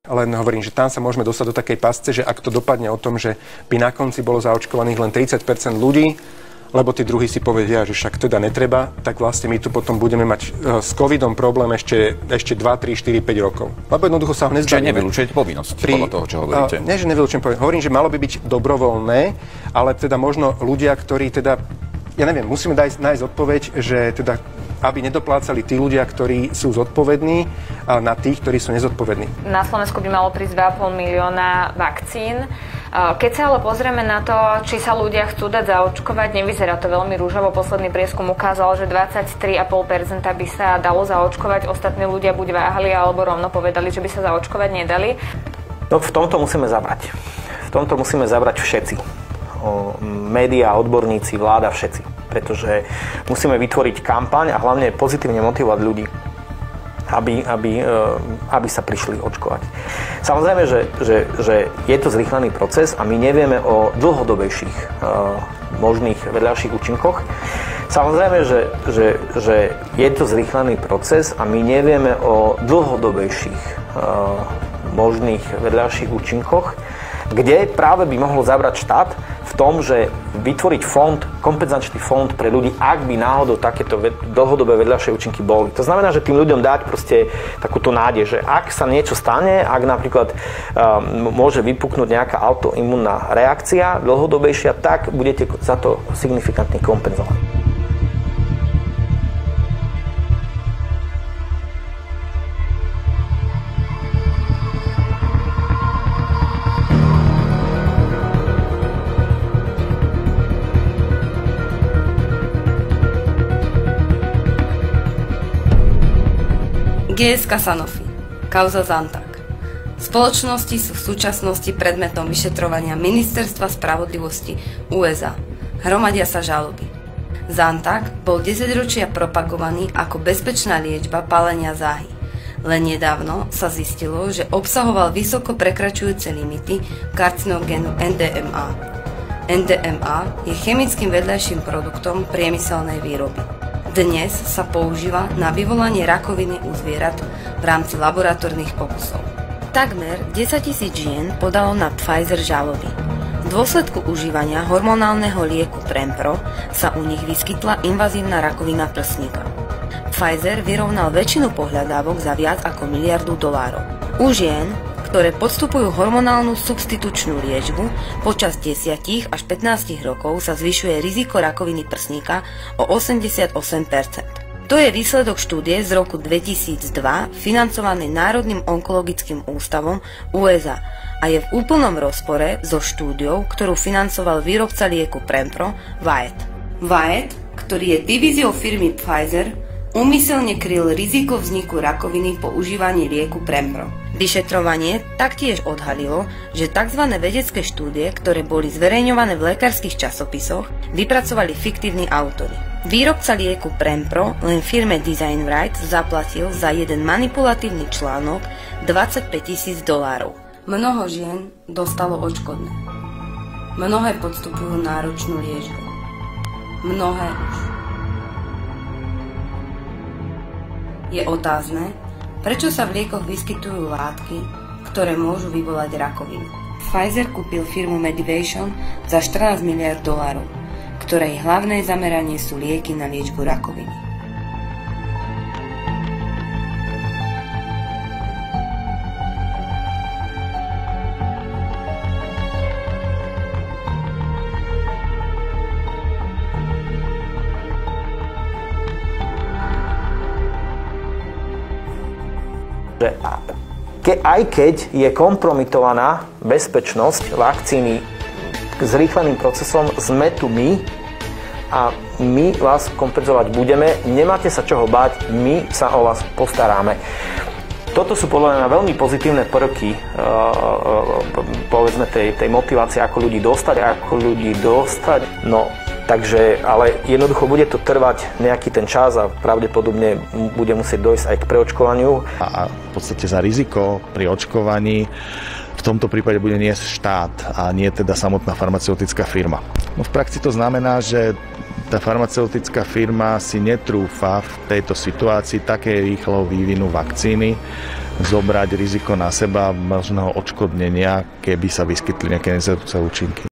Len hovorím, že tam sa môžeme dostať do takej pasce, že ak to dopadne o tom, že by na konci bolo zaočkovaných len 30% ľudí, lebo tí druhí si povedia, že však teda netreba, tak vlastne my tu potom budeme mať s covidom problém ešte 2, 3, 4, 5 rokov. Lebo jednoducho sa ho nezbavíme. Čiže nevylučujete povinnosť podľa toho, čo hovoríte? Nie, že nevylučujem povinnosť. Hovorím, že malo by byť dobrovoľné, ale teda možno ľudia, ktorí teda, ja neviem, musíme nájsť odpoveď, že teda aby nedoplácali tí ľudia, ktorí sú zodpovední na tých, ktorí sú nezodpovední. Na Slovensku by malo prísť 2,5 milióna vakcín. Keď sa ale pozrieme na to, či sa ľudia chcú dať zaočkovať, nevyzerá to veľmi rúžovo. Posledný prieskum ukázal, že 23,5% by sa dalo zaočkovať. Ostatní ľudia buď váhali, alebo rovno povedali, že by sa zaočkovať nedali. No v tomto musíme zabrať. V tomto musíme zabrať všetci. Média, odborníci, vláda, všetci. Pretože musíme vytvoriť kampaň a hlavne pozitívne motivovať ľudí, aby sa prišli očkovať. Samozrejme, že je to zrýchlený proces a my nevieme o dlhodobejších možných vedľajších účinkoch. Samozrejme, že je to zrýchlený proces a my nevieme o dlhodobejších možných vedľajších účinkoch, kde práve by mohol zabrať štát v tom, že vytvoriť kompenzačný fond pre ľudí, ak by náhodou takéto dlhodobé vedľajšie účinky boli. To znamená, že tým ľuďom dať proste takúto nádej, že ak sa niečo stane, ak napríklad môže vypuknúť nejaká autoimunná reakcia dlhodobejšia, tak budete za to signifikantne kompenzovať. GSK Sanofi. Kauza Zantac. Spoločnosti sú v súčasnosti predmetom vyšetrovania Ministerstva spravodlivosti USA. Hromadia sa žaloby. Zantac bol 10 ročia propagovaný ako bezpečná liečba pálenia záhy. Len nedávno sa zistilo, že obsahoval vysoko prekračujúce limity karcinogénu NDMA. NDMA je chemickým vedľajším produktom priemyselnej výroby. Dnes sa používa na vyvolanie rakoviny u zvierat v rámci laboratórnych pokusov. Takmer 10 000 žien podalo na Pfizer žaloby. V dôsledku užívania hormonálneho lieku Prempro sa u nich vyskytla invazívna rakovina prsníka. Pfizer vyrovnal väčšinu pohľadávok za viac ako $1 miliardu. U žien, ktoré podstupujú hormonálnu substitučnú liečbu, počas 10 až 15 rokov sa zvyšuje riziko rakoviny prsníka o 88%. To je výsledok štúdie z roku 2002 financovanej Národným onkologickým ústavom USA a je v úplnom rozpore so štúdiou, ktorú financoval výrobca lieku Prempro Wyeth. Wyeth, ktorý je divíziou firmy Pfizer, úmyselne kryl riziko vzniku rakoviny po užívaní lieku Prempro. Vyšetrovanie taktiež odhalilo, že tzv. Vedecké štúdie, ktoré boli zverejňované v lekárskych časopisoch, vypracovali fiktívni autori. Výrobca lieku Prempro len firme Design Rights zaplatil za jeden manipulatívny článok $25 000. Mnoho žien dostalo odškodné. Mnohé podstupujú náročnú liečbu. Mnohé už. Je otázne, prečo sa v liekoch vyskytujú látky, ktoré môžu vyvolať rakovinu. Pfizer kúpil firmu Medivation za $14 miliárd, ktorej hlavné zameranie sú lieky na liečbu rakoviny. Aj keď je kompromitovaná bezpečnosť vakcíny s rýchleným procesom, sme tu my a my vás kompenzovať budeme. Nemáte sa čoho báť, my sa o vás postaráme. Toto sú podľa mňa veľmi pozitívne prvky povedzme tej motivácie, ako ľudí dostať. No, takže, ale jednoducho bude to trvať nejaký ten čas a pravdepodobne bude musieť dojsť aj k preočkovaniu. A v podstate za riziko pri očkovaní v tomto prípade bude niesť štát a nie teda samotná farmaceutická firma. No v praxi to znamená, že tá farmaceutická firma si netrúfa v tejto situácii také rýchlo vývinu vakcíny zobrať riziko na seba možného odškodnenia, keby sa vyskytli nejaké nežiaduce účinky.